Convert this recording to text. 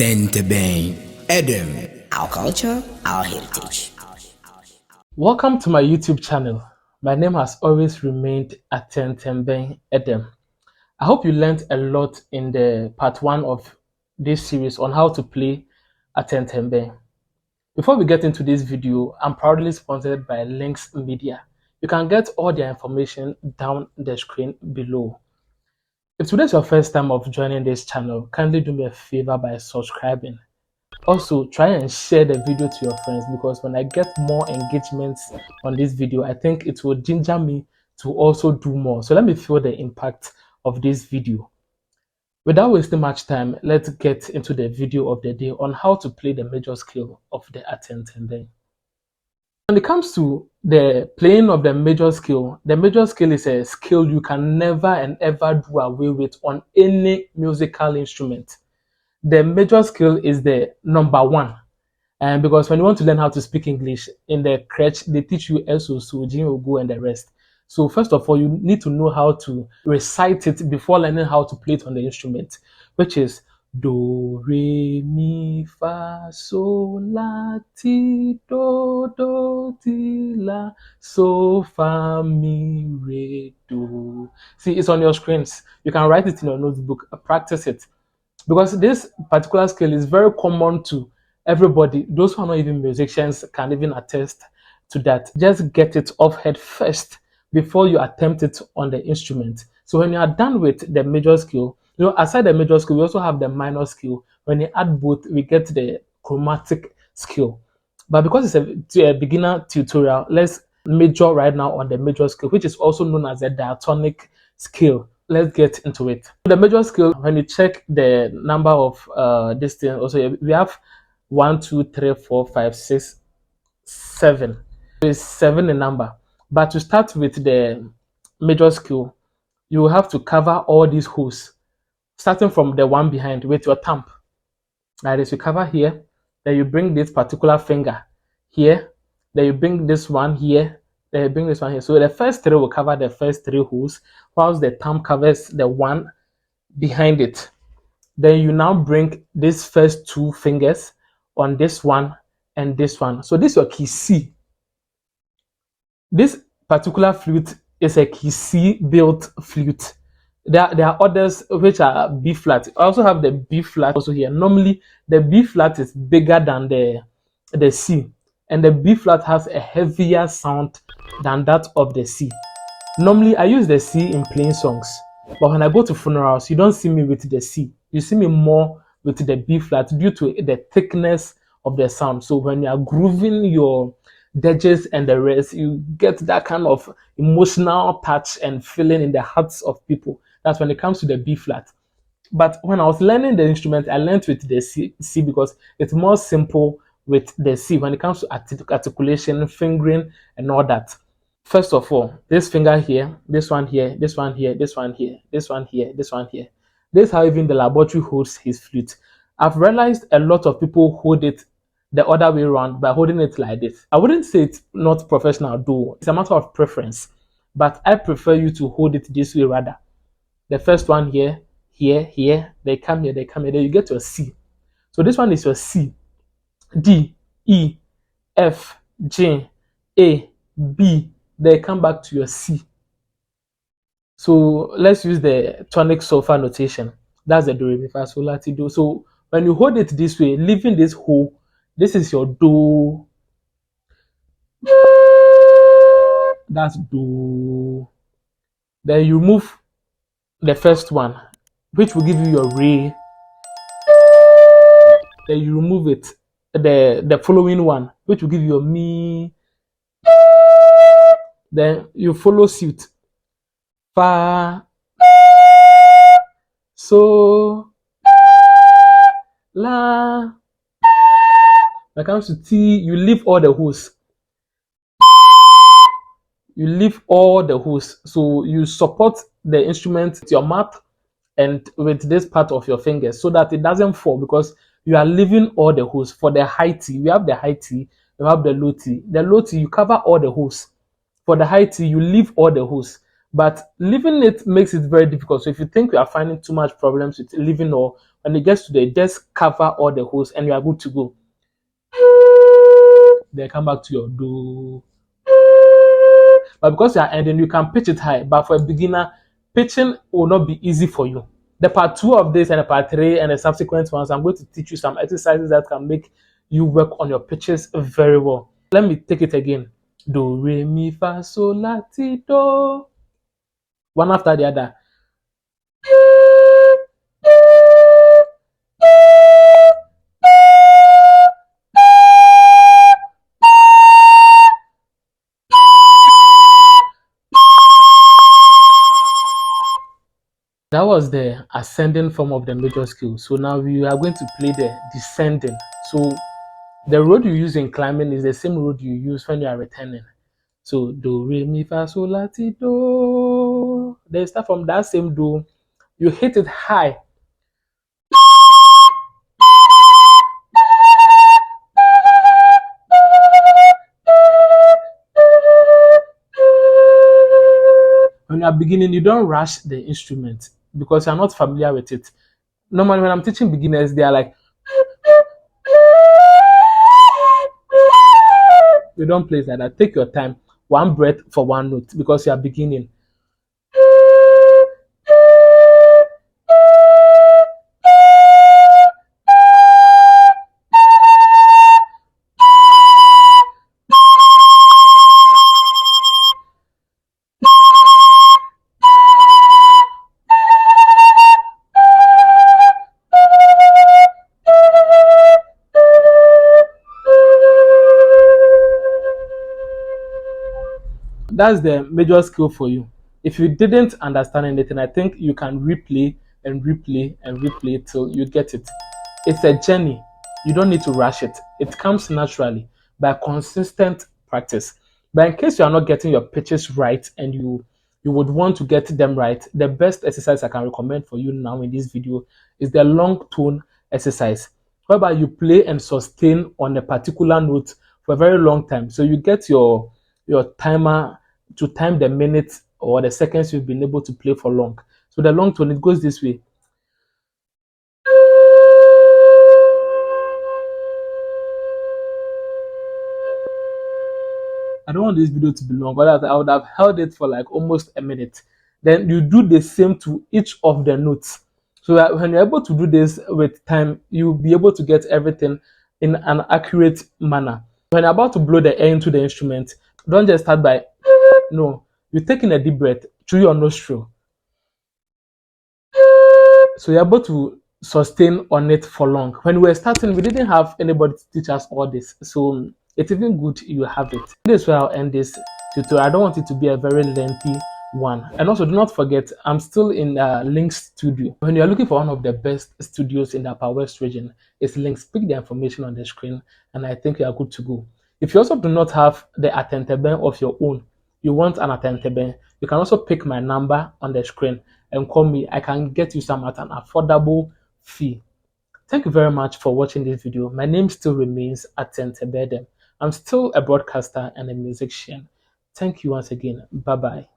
Atenteben our culture, our heritage. Welcome to my YouTube channel. My name has always remained Atenteben. I hope you learned a lot in the part 1 of this series on how to play Atenteben. Before we get into this video, I'm proudly sponsored by Links Media. You can get all their information down the screen below. If today's your first time of joining this channel, kindly do me a favor by subscribing. Also, try and share the video to your friends, because when I get more engagements on this video, I think it will ginger me to also do more. So let me feel the impact of this video. Without wasting much time, let's get into the video of the day on how to play the major scale of the Atenteben. When it comes to the playing of the major scale is a skill you can never and ever do away with on any musical instrument. The major scale is the number 1. And because when you want to learn how to speak English in the crèche, they teach you eso, so, jin, ogo, and the rest. So first of all, you need to know how to recite it before learning how to play it on the instrument, which is do, re, mi, fa, sol, la, ti, do, ti, la, so, fa, mi, re, do. See, it's on your screens. You can write it in your notebook, practice it. Because this particular scale is very common to everybody. Those who are not even musicians can even attest to that. Just get it off head first before you attempt it on the instrument. So when you are done with the major scale, aside the major scale, we also have the minor scale. When you add both, we get the chromatic scale. But because it's a beginner tutorial, let's major right now on the major scale, which is also known as the diatonic scale. Let's get into it. The major scale, when you check the number of this thing, also we have 1, 2, 3, 4, 5, 6, 7. It's 7 in number. But to start with the major scale, you will have to cover all these holes, starting from the one behind with your thumb. That is, you cover here, then you bring this particular finger here, then you bring this one here, then you bring this one here. So the first 3 will cover the first 3 holes, whilst the thumb covers the one behind it. Then you now bring these first 2 fingers on this one and this one. So this is your key C. This particular flute is a key C built flute. There are others which are B flat. I also have the B flat also here. Normally, the B flat is bigger than the C, and the B flat has a heavier sound than that of the C. Normally, I use the C in playing songs, but when I go to funerals, you don't see me with the C. You see me more with the B flat due to the thickness of the sound. So when you are grooving your edges and the rest, you get that kind of emotional touch and feeling in the hearts of people. That's when it comes to the B flat. But when I was learning the instrument, I learned with the C because it's more simple with the C when it comes to articulation, fingering, and all that. First of all, this finger here, this one here, this one here, this one here, this one here, this one here. This is how even the laboratory holds his flute. I've realized a lot of people hold it the other way around by holding it like this. I wouldn't say it's not professional though. It's a matter of preference. But I prefer you to hold it this way rather. The first one here, here, here. They come here, they come here. Then you get your C. So this one is your C. D, E, F, G, A, B. They come back to your C. So let's use the tonic solfa notation. That's the do, re, mi, fa, sol, la, ti, do. So when you hold it this way, leaving this hole, this is your do. That's do. Then you move the first one, which will give you your re. Then you remove it, the following one, which will give you your mi. Then you follow suit. Fa, so, la. When it comes to T, you leave all the holes. You leave all the holes. So you support the instrument with your mouth and with this part of your fingers so that it doesn't fall, because you are leaving all the holes. For the high T, we have the high T, you have the low T. The low T, you cover all the holes. For the high T, you leave all the holes. But leaving it makes it very difficult. So if you think you are finding too much problems with leaving or When it gets to there, just cover all the holes and you are good to go. Then come back to your do. But because you are ending, you can pitch it high. But for a beginner, pitching will not be easy for you. The part 2 of this and the part 3 and the subsequent ones, I'm going to teach you some exercises that can make you work on your pitches very well. Let me take it again. Do, re, mi, fa, sol, la, ti, do. One after the other. That was the ascending form of the major scale. So now we are going to play the descending. So the road you use in climbing is the same road you use when you are returning. So do, re, mi, fa, sol, la, ti, do. Then start from that same do. You hit it high. When you are beginning, you don't rush the instrument because you're not familiar with it. Normally, when I'm teaching beginners, they are like, you don't play it like that. Take your time, one breath for one note because you are beginning. That's the major skill for you. If you didn't understand anything, I think you can replay and replay and replay till you get it. It's a journey. You don't need to rush it. It comes naturally by consistent practice. But in case you are not getting your pitches right and you would want to get them right, the best exercise I can recommend for you now in this video is the long tone exercise, whereby you play and sustain on a particular note for a very long time. So you get your timer to time the minutes or the seconds you've been able to play for long. So the long tone, it goes this way. I don't want this video to be long, but I would have held it for like almost a minute. Then you do the same to each of the notes. So that when you're able to do this with time, you'll be able to get everything in an accurate manner. When you're about to blow the air into the instrument, don't just start by no. You take in a deep breath through your nostril. So you're able to sustain on it for long. When we were starting, we didn't have anybody to teach us all this. So it's even good you have it. This is where I'll end this tutorial. I don't want it to be a very lengthy one. And also do not forget, I'm still in Link Studio. When you're looking for one of the best studios in the Upper West region, it's Links. Pick the information on the screen and I think you are good to go. If you also do not have the Atenteben of your own, you want an Atenteben, you can also pick my number on the screen and call me. I can get you some at an affordable fee. Thank you very much for watching this video. My name still remains Atenteben. I'm still a broadcaster and a musician. Thank you once again. Bye-bye.